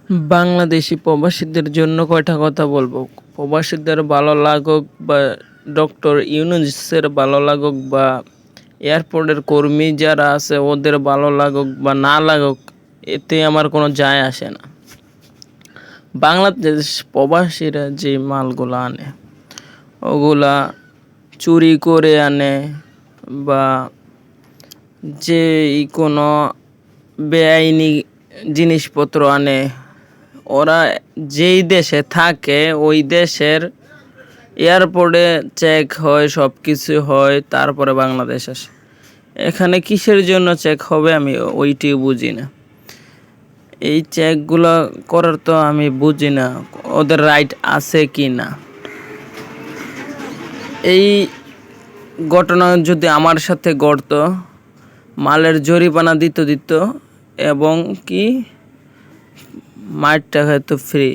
বাংলাদেশি প্রবাসীদের জন্য কয়টা কথা বলবো। প্রবাসীদের ভালো লাগুক বা ডক্টর ইউনূসের ভালো লাগুক বা এয়ারপোর্টের কর্মী যারা আছে ওদের ভালো লাগুক বা না লাগুক, এতে আমার কোনো যায় আসে না। বাংলাদেশ প্রবাসীরা যে মালগুলা আনে ওগুলা চুরি করে আনে বা যে কোনো বেআইনি জিনিসপত্র আনে। ওরা যেই দেশে থাকে ওই দেশের এয়ারপোর্টে চেক হয়, সব কিছু হয়, তারপরে বাংলাদেশ আসে। এখানে কিসের জন্য চেক হবে আমি ওইটি বুঝি না। এই চেকগুলো করার তো আমি বুঝি না ওদের রাইট আছে কি না। এই ঘটনা যদি আমার সাথে ঘটতো, মালের জরিমানা দিত এবং কি মারটা হয়তো ফ্রি।